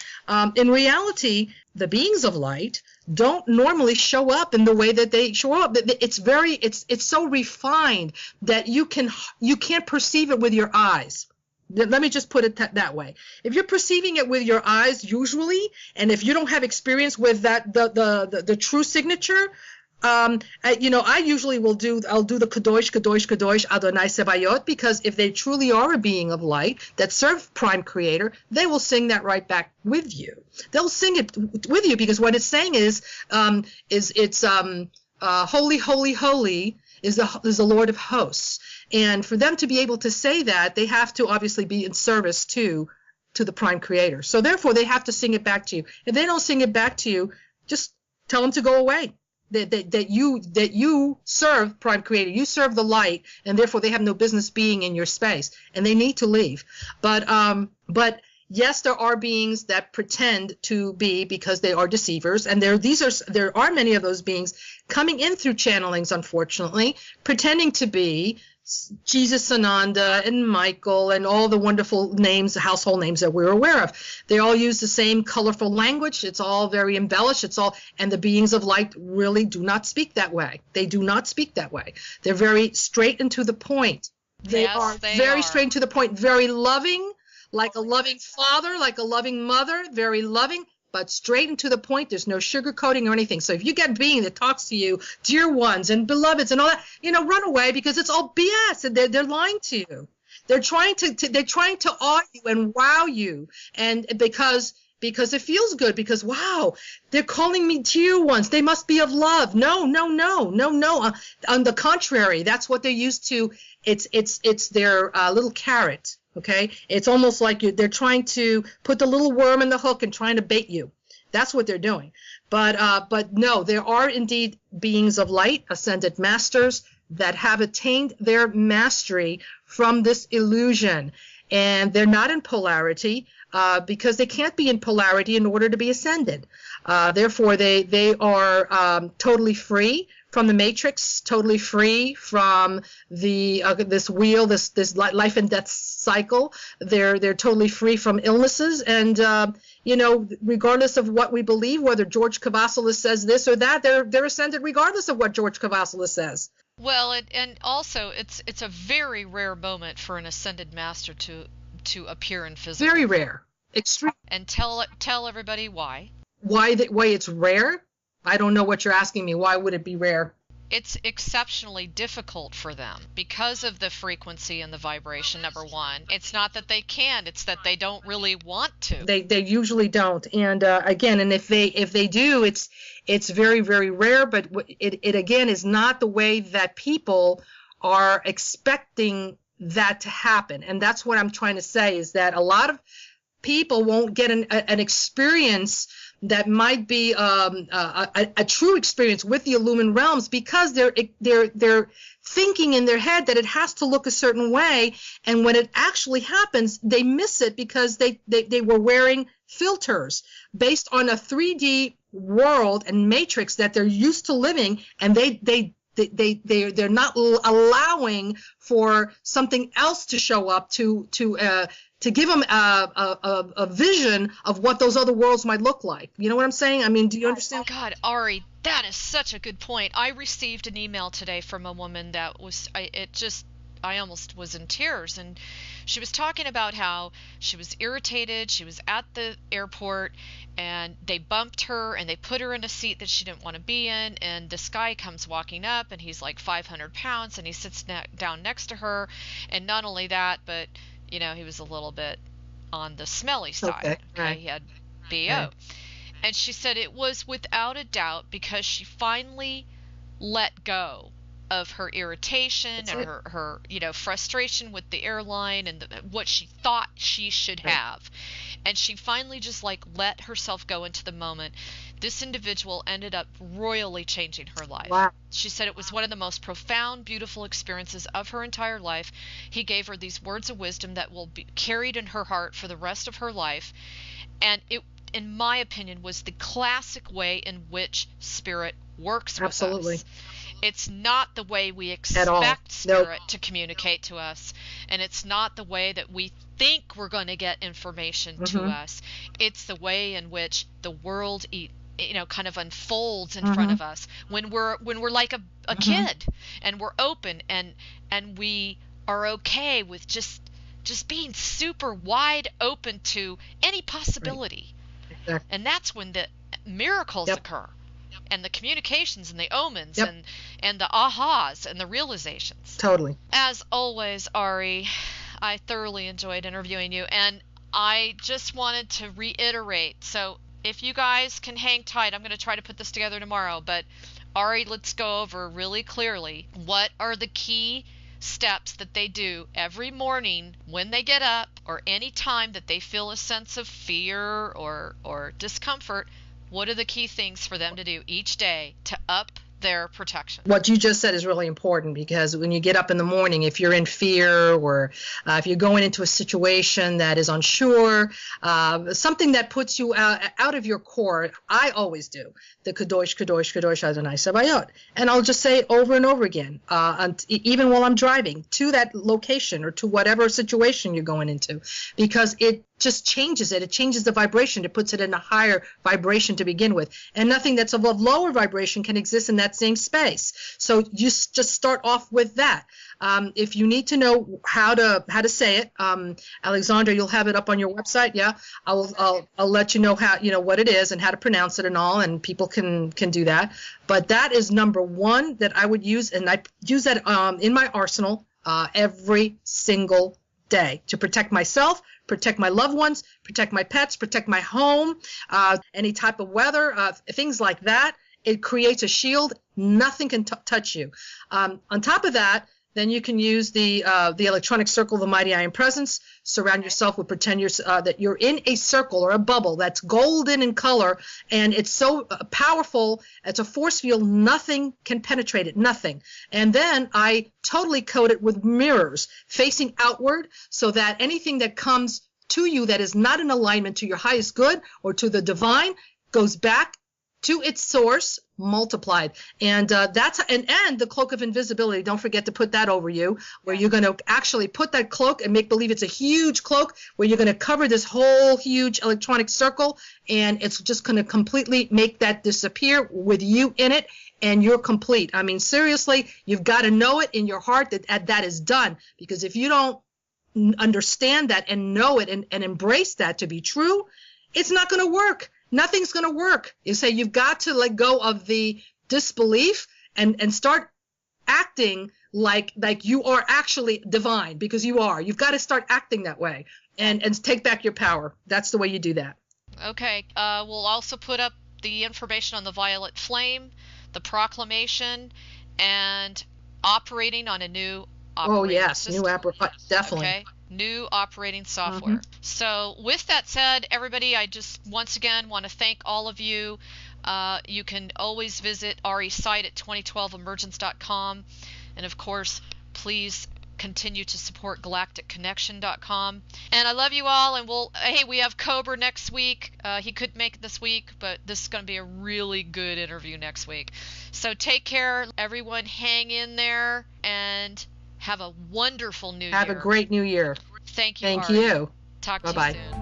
In reality, the beings of light don't normally show up in the way that they show up. It's so refined that you can't perceive it with your eyes. Let me just put it that way. If you're perceiving it with your eyes usually, and if you don't have experience with that, the true signature, I usually I'll do the Kadosh, Kadosh, Kadosh, Adonai Sebayot, because if they truly are a being of light that serve Prime Creator, they will sing that right back with you. They'll sing it with you, because what it's saying is holy, holy, holy is the Lord of hosts. And for them to be able to say that, they have to obviously be in service to the Prime Creator. So therefore, they have to sing it back to you. If they don't sing it back to you, just tell them to go away. That you serve Prime Creator, you serve the light, and therefore they have no business being in your space, and they need to leave. But yes, there are beings that pretend to be, because they are deceivers, and there are many of those beings coming in through channelings, unfortunately, pretending to be Jesus, Sananda, and Michael, and all the wonderful names, household names that we're aware of. They all use the same colorful language. It's all very embellished. And the beings of light really do not speak that way. They do not speak that way. They're very straight and to the point. They are very straight and to the point, very loving, like a loving father, like a loving mother, very loving, but straight and to the point. There's no sugarcoating or anything. So if you get a being that talks to you, dear ones and beloveds and all that, run away, because it's all BS, and they're lying to you. They're trying to awe you and wow you, and because it feels good, because wow, they're calling me dear ones. They must be of love. No. On the contrary, that's what they're used to. It's their little carrot. Okay, it's almost like they're trying to put the little worm in the hook and trying to bait you. That's what they're doing. But no, there are indeed beings of light, ascended masters, that have attained their mastery from this illusion, and they're not in polarity, because they can't be in polarity in order to be ascended. Therefore, they are totally free from the matrix, totally free from the this wheel, this life and death cycle. They're totally free from illnesses, and regardless of what we believe, whether George Kavasalis says this or that, they're ascended regardless of what George Kavasalis says. Well, and also it's a very rare moment for an ascended master to appear in physical. Very rare, extreme. And tell everybody why. Why it's rare? I don't know what you're asking me. Why would it be rare? It's exceptionally difficult for them because of the frequency and the vibration, number one. It's not that they can't, it's that they don't really want to. They usually don't. And again, and if they do, it's very, very rare, but it again is not the way that people are expecting that to happen. And that's what I'm trying to say, is that a lot of people won't get an experience that might be a true experience with the Illumined realms, because they're thinking in their head that it has to look a certain way, and when it actually happens, they miss it because they were wearing filters based on a 3D world and matrix that they're used to living, and they're not allowing for something else to show up to give them a vision of what those other worlds might look like. You know what I'm saying? I mean, do you understand? God, Ari, that is such a good point. I received an email today from a woman that was, I almost was in tears, and she was talking about how she was irritated. She was at the airport, and they bumped her, and they put her in a seat that she didn't want to be in, and this guy comes walking up, and he's like 500 pounds, and he sits down next to her, and not only that, but he was a little bit on the smelly side. Okay? He had BO. Right. And she said it was without a doubt because she finally let go of her irritation and her frustration with the airline and what she thought she should have. And she finally just let herself go into the moment. This individual ended up royally changing her life. Wow. She said it was one of the most profound, beautiful experiences of her entire life. He gave her these words of wisdom that will be carried in her heart for the rest of her life. And it, in my opinion, was the classic way in which spirit works with Absolutely. us. It's not the way we At all. expect spirit Nope. to communicate to us, and it's not the way that we think we're going to get information to us. It's the way in which the world kind of unfolds in front of us when we're like a kid, and we're open, and we are okay with just being super wide open to any possibility. Right. Exactly. And that's when the miracles occur, and the communications and the omens and the ahas and the realizations. Totally. As always, Ari, I thoroughly enjoyed interviewing you, and I just wanted to reiterate. So if you guys can hang tight, I'm going to try to put this together tomorrow. But Ari, let's go over really clearly what are the key steps that they do every morning when they get up, or any time that they feel a sense of fear or discomfort. What are the key things for them to do each day to up their protection? What you just said is really important, because when you get up in the morning, if you're in fear, or if you're going into a situation that is unsure, something that puts you out of your core, I always do the Kadosh, Kadosh, Kadosh Adonai Sabayot. And I'll just say it over and over again, even while I'm driving to that location or to whatever situation you're going into, because it just changes it. It changes the vibration. It puts it in a higher vibration to begin with. And nothing that's above lower vibration can exist in that same space. So you just start off with that. If you need to know how to say it, Alexandra, you'll have it up on your website. Yeah, I'll let you know how, what it is and how to pronounce it and all, and people can do that. But that is number one that I would use, and I use that in my arsenal every single day to protect myself, protect my loved ones, protect my pets, protect my home, any type of weather, things like that. It creates a shield. Nothing can touch you. On top of that, then you can use the electronic circle of the mighty I Am Presence. Surround yourself with, pretend that you're in a circle or a bubble that's golden in color, and it's so powerful. It's a force field. Nothing can penetrate it. Nothing. And then I totally coat it with mirrors facing outward, so that anything that comes to you that is not in alignment to your highest good or to the divine goes back to its source multiplied. And that's and the cloak of invisibility. Don't forget to put that over you, where you're going to actually put that cloak and make believe it's a huge cloak, where you're going to cover this whole huge electronic circle, and it's just going to completely make that disappear with you in it, and you're complete. I mean, seriously, you've got to know it in your heart that is done, because if you don't understand that and know it and embrace that to be true, it's not going to work. Nothing's going to work. You say you've got to let go of the disbelief and start acting like you are actually divine, because you are. You've got to start acting that way and take back your power. That's the way you do that. Okay. We'll also put up the information on the violet flame, the proclamation, and operating on a new operating system. Definitely. Okay. New operating software. So with that said, everybody, I just once again want to thank all of you. You can always visit Ari's site at 2012emergence.com. And of course, please continue to support galacticconnection.com. And I love you all. And we have Cobra next week. He couldn't make it this week, but this is going to be a really good interview next week. So take care, everyone. Hang in there and have a wonderful new year. Have a great new year. Thank you, Thank Ari. you. Talk to Bye-bye. you soon.